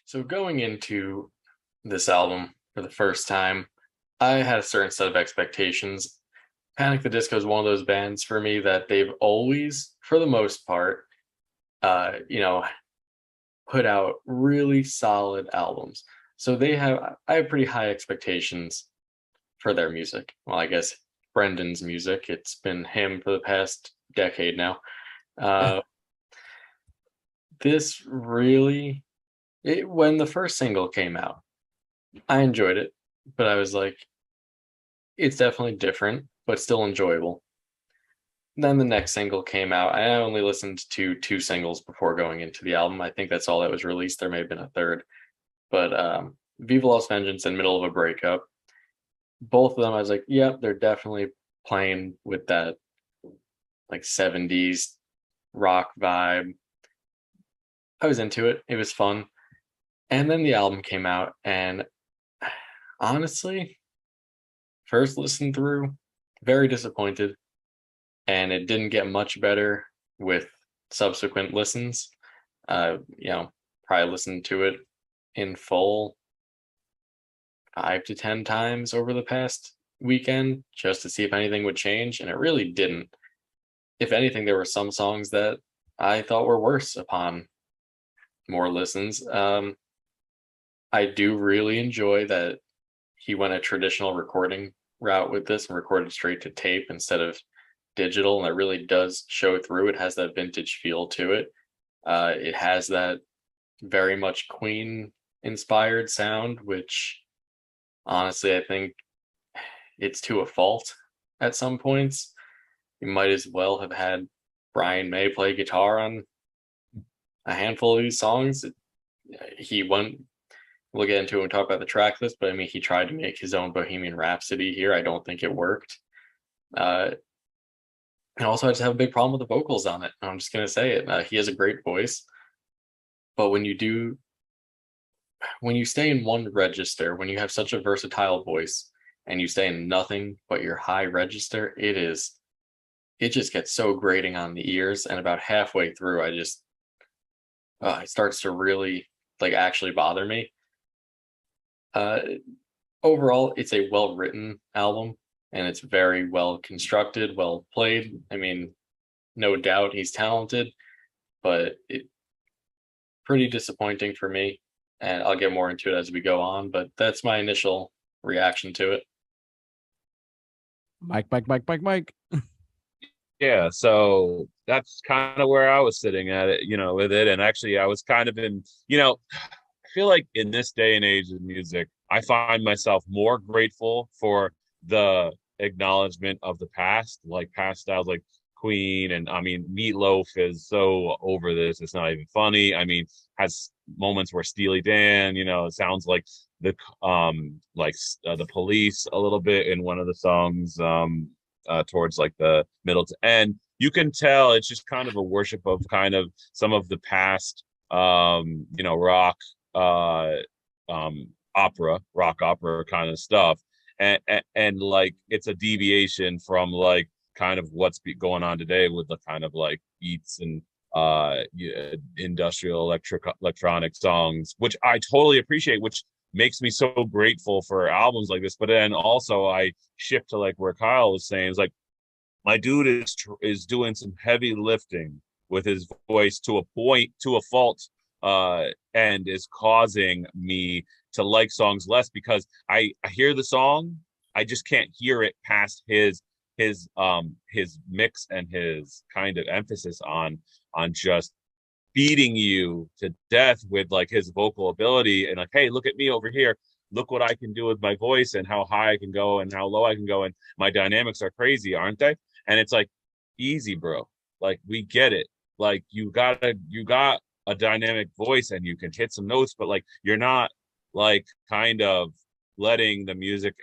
So going into this album for the first time, I had a certain set of expectations. Panic! The Disco is one of those bands for me that they've always, for the most part, uh, you know, put out really solid albums. So I have pretty high expectations for their music. Well, I guess Brendan's music. It's been him for the past decade now. Uh, this really, when the first single came out, I enjoyed it, but I was like, it's definitely different, but still enjoyable. Then the next single came out. I only listened to two singles before going into the album. I think that's all that was released. There may have been a third, but Viva Vengeance and Middle of a Breakup, both of them, I was like, yep, they're definitely playing with that like 70s rock vibe. I was into it. It was fun. And then the album came out, and honestly, first listen through, very disappointed, and it didn't get much better with subsequent listens. Probably listened to it in full 5 to 10 times over the past weekend just to see if anything would change, and it really didn't. If anything, there were some songs that I thought were worse upon more listens. I do really enjoy that he went a traditional recording route with this and recorded straight to tape instead of digital, and that really does show through. It has that vintage feel to it. It has that very much Queen inspired sound, which honestly I think it's to a fault at some points. You might as well have had Brian May play guitar on a handful of these songs. He went, we'll get into it and talk about the track list, but I mean, he tried to make his own Bohemian Rhapsody here. I don't think it worked. And also, I just have a big problem with the vocals on it. I'm just going to say it. He has a great voice, but when you stay in one register, when you have such a versatile voice and you stay in nothing but your high register, it just gets so grating on the ears. And about halfway through, it starts to really like actually bother me. Uh, Overall, it's a well written album and it's very well constructed, well played. I mean, no doubt he's talented, but it pretty disappointing for me. And I'll get more into it as we go on, but that's my initial reaction to it. Mike. Yeah, so that's kind of where I was sitting at it, with it. And actually, I was kind of I feel like in this day and age of music, I find myself more grateful for the acknowledgement of the past, like past styles like Queen. And I mean, Meatloaf is so over this. It's not even funny. I mean, has moments where Steely Dan, it sounds like the Police a little bit in one of the songs. Towards like the middle to end. You can tell it's just kind of a worship of kind of some of the past, rock, rock opera kind of stuff. And like it's a deviation from like kind of what's going on today with the kind of like beats and industrial electronic songs, which I totally appreciate, which makes me so grateful for albums like this. But then also I shift to like where Kyle was saying, is like my dude is doing some heavy lifting with his voice to a point, to a fault, and is causing me to like songs less because I hear the song, I just can't hear it past his mix and his kind of emphasis on just beating you to death with like his vocal ability and like, hey, look at me over here. Look what I can do with my voice and how high I can go and how low I can go. And my dynamics are crazy, aren't they? And it's like, easy, bro. Like, we get it. Like, you got a dynamic voice and you can hit some notes, but like, you're not like kind of letting the music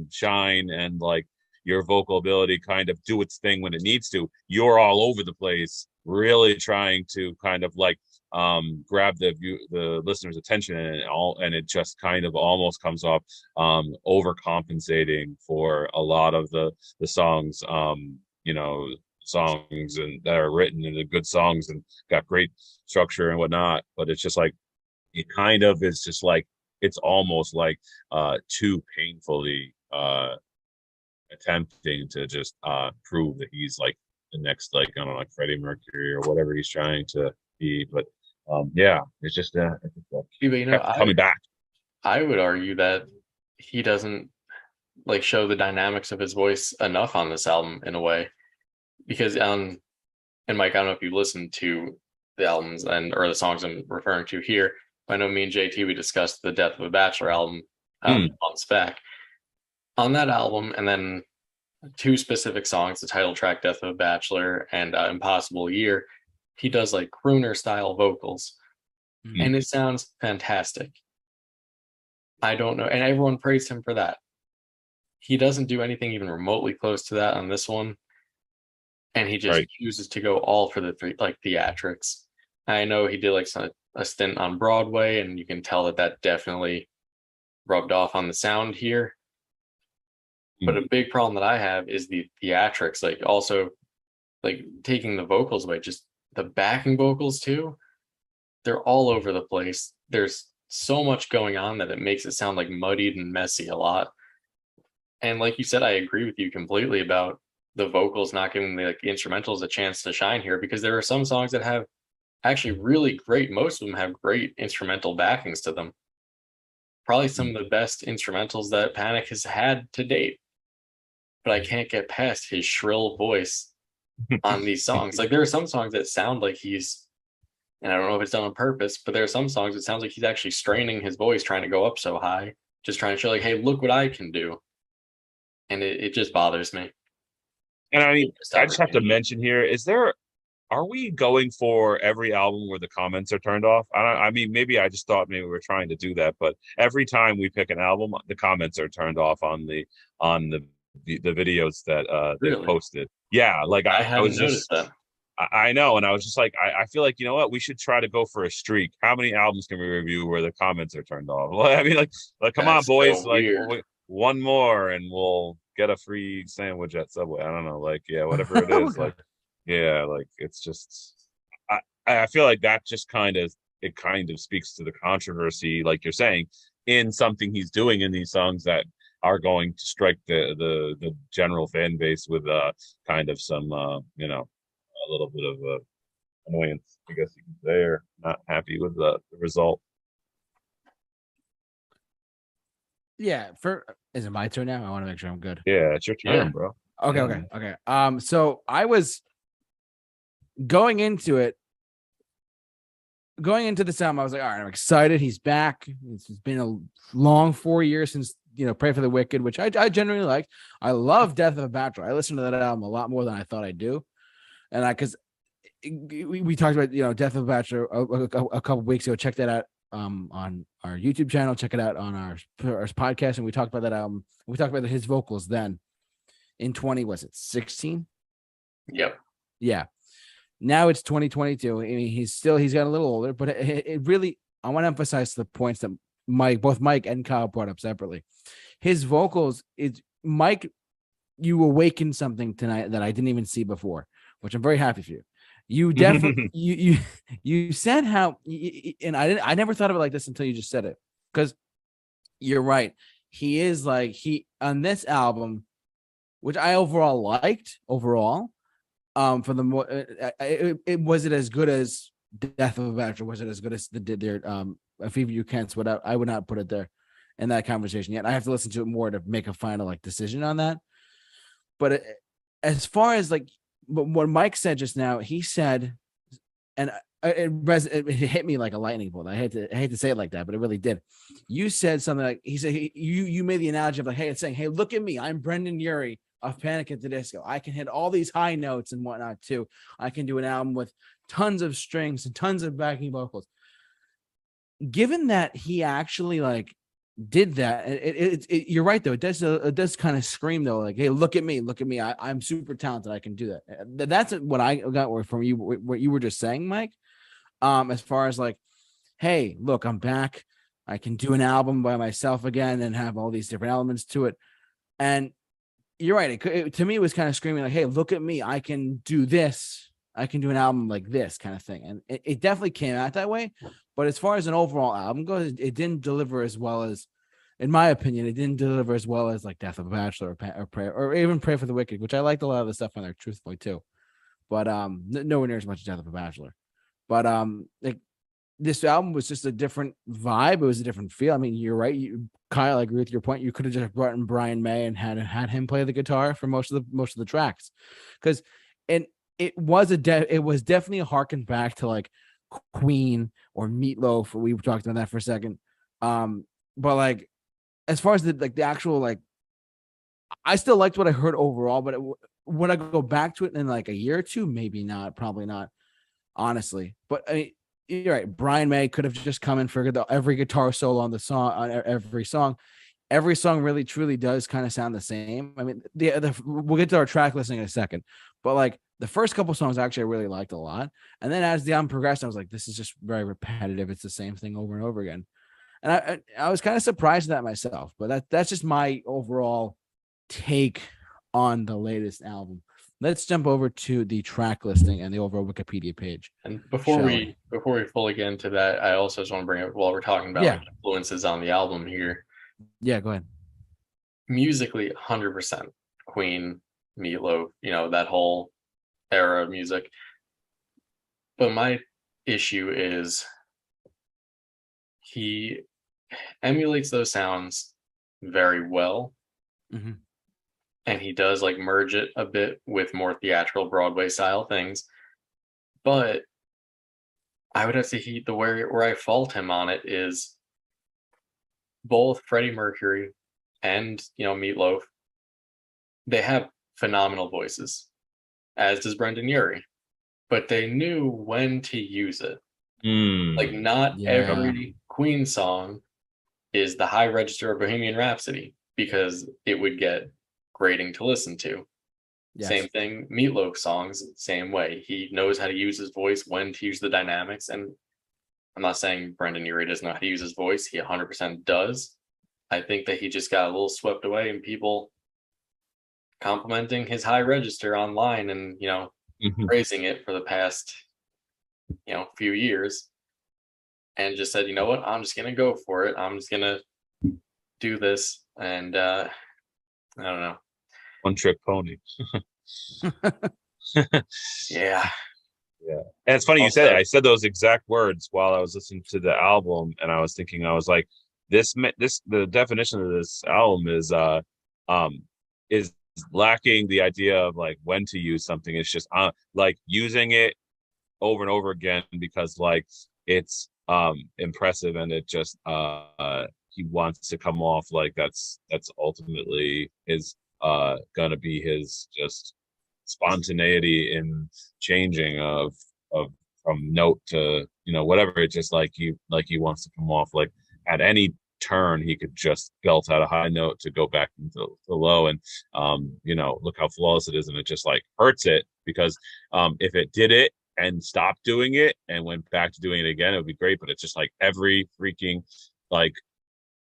shine and like your vocal ability kind of do its thing when it needs to. You're all over the place, really trying to kind of like grab the listener's attention, and it just kind of almost comes off overcompensating for a lot of the songs, songs and that are written into good songs and got great structure and whatnot. But it's just like it kind of is just like it's almost like too painfully attempting to just prove that he's like the next, like, I don't know, like Freddie Mercury or whatever he's trying to be. But yeah, it's just it just, But kept coming back. I would argue that he doesn't like show the dynamics of his voice enough on this album in a way because and Mike, I don't know if you listened to the albums and or the songs I'm referring to here. I know me and JT we discussed the Death of a Bachelor album Mm, months back. On that album, and then two specific songs, the title track "Death of a Bachelor" and "Impossible Year," he does like crooner style vocals, mm, and it sounds fantastic. I don't know, and everyone praised him for that. He doesn't do anything even remotely close to that on this one, and he just right. chooses to go all for the like theatrics. I know he did like a stint on Broadway, and you can tell that that definitely rubbed off on the sound here. But Mm, a big problem that I have is the theatrics, like also like taking the vocals away, just the backing vocals too. They're all over the place. There's so much going on that it makes it sound like muddied and messy a lot. And like you said, I agree with you completely about the vocals not giving the like instrumentals a chance to shine here because there are some songs that have actually really great, most of them have great instrumental backings to them. Probably some mm. of the best instrumentals that Panic has had to date. But I can't get past his shrill voice on these songs. Like there are some songs that sound like he's, and I don't know if it's done on purpose, but there are some songs it sounds like he's actually straining his voice trying to go up so high, just trying to show like, hey, look what I can do. And it just bothers me. And I mean, Missed I just have to opportunity. mention here: are we going for every album where the comments are turned off? I mean, maybe I just thought maybe we were trying to do that, but every time we pick an album, the comments are turned off on the videos that they've Really? posted. Yeah, like I I hadn't was noticed just that. I know, and I was just like, I feel like, you know what, we should try to go for a streak. How many albums can we review where the comments are turned off? Well, I mean, like, come on, That's boys, so like, weird. one more, and we'll get a free sandwich at Subway. I don't know, like, yeah, whatever it is, Okay. like, yeah, like, it's just, I, I feel like that just kind of speaks to the controversy, like you're saying, in something he's doing in these songs that are going to strike the general fan base with kind of some a little bit of annoyance, I guess you can say, or not happy with the result. Yeah. Is it my turn now? I want to make sure I'm good. Yeah, it's your Yeah. turn, bro. Okay. Okay. Okay. So I was going into it, going into this album. I was like, all right, I'm excited. He's back. It's been a long 4 years since Pray for the Wicked, which I generally liked. I love Death of a Bachelor. I listened to that album a lot more than I thought I do, and because we talked about Death of a Bachelor a couple weeks ago. Check that out on our YouTube channel. Check it out on our podcast, and we talked about that album. We talked about his vocals then in 20, was it 16? Yep. Yeah. Now it's 2022. I mean, he's got a little older, but it really, I want to emphasize the points that both Mike and Kyle brought up separately. His vocals Mike, you awakened something tonight that I didn't even see before, which I'm very happy for you. You definitely you said how, and I never thought of it like this until you just said it, because you're right. He is like on this album, which I overall liked overall. For the more it was it as good as Death of a Bachelor? Was it as good as their A Fever You Can't Sweat Out? I would not put it there in that conversation yet. I have to listen to it more to make a final decision on that. But as far as but what Mike said just now, he said, and it hit me like a lightning bolt. I hate to say it like that, but it really did. You said something like, he said, you made the analogy of hey, it's saying, hey, look at me, I'm Brendan Urie of Panic at the Disco. I can hit all these high notes and whatnot too. I can do an album with tons of strings and tons of backing vocals. Given that he actually did that, you're right though. It does kind of scream though, hey, look at me, I'm super talented. I can do that. That's what I got from you. What you were just saying, Mike. As far as hey, look, I'm back. I can do an album by myself again and have all these different elements to it. And you're right. To me, it was kind of screaming hey, look at me. I can do this I can do an album like this kind of thing. And it definitely came out that way. But as far as an overall album goes, it didn't deliver as well as, in my opinion, it didn't deliver as well as like Death of a Bachelor or Prayer or even Pray for the Wicked, which I liked a lot of the stuff on there, truthfully too. But nowhere near as much as Death of a Bachelor. But like this album was just a different vibe. It was a different feel. I mean, you're right. Kyle, I agree with your point. You could have just brought in Brian May and had him play the guitar for most of the tracks, because and it was it was definitely a harken back to like Queen or Meatloaf. We talked about that for a second. But like as far as the actual like, I still liked what I heard overall. But would I go back to it in like a year or two? Maybe not. Probably not. Honestly, but I mean, you're right. Brian May could have just come and figured out every guitar solo on the song, on every song. Every song really truly does kind of sound the same. I mean, we'll get to our track listing in a second, but like the first couple songs actually I really liked a lot. And then as the album progressed, I was like, this is just very repetitive. It's the same thing over and over again. And I was kind of surprised at that myself, but that's just my overall take on the latest album. Let's jump over to the track listing and the overall Wikipedia page. And before we fully get into that, I also just want to bring up, while we're talking about like influences on the album here. Yeah, go ahead. Musically, 100% Queen, Meatloaf, that whole era of music. But my issue is he emulates those sounds very well. Mm-hmm. And he does like merge it a bit with more theatrical Broadway style things. But I would have to say where I fault him on it is both Freddie Mercury and Meatloaf. They have phenomenal voices, as does Brendan Urie, but they knew when to use it. Like not every Queen song is the high register of Bohemian Rhapsody, because it would get grating to listen to. Yes. Same thing, Meatloaf songs, same way. He knows how to use his voice, when to use the dynamics. And I'm not saying Brendan Urie doesn't know how to use his voice. He 100% does. I think that he just got a little swept away in people complimenting his high register online and, praising it for the past, few years. And just said, you know what, I'm just going to go for it. I'm just going to do this. And I don't know. One trick pony. Yeah. And it's funny you said it. I said those exact words while I was listening to the album, and I was thinking, I was like, the definition of this album is lacking the idea of like when to use something. It's just like using it over and over again because like it's impressive, and it just he wants to come off like that's ultimately his gonna be his just spontaneity in changing of from note to whatever. It's just like he wants to come off like at any turn he could just belt out a high note to go back into the low, and look how flawless it is, and it just like hurts it because if it did it and stopped doing it and went back to doing it again, it would be great. But it's just like every freaking like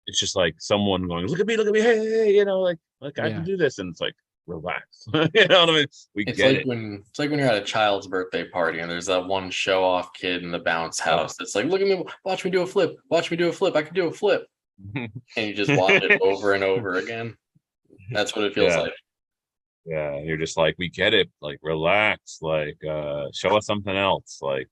it's just like someone going, look at me, hey, like I can do this, and it's like relax. You know what I mean? It's like when you're at a child's birthday party and there's that one show off kid in the bounce house that's like, look at me, watch me do a flip, I can do a flip. And you just watch it over and over again. That's what it feels like. Yeah, and you're just like, we get it, like relax, like show us something else, like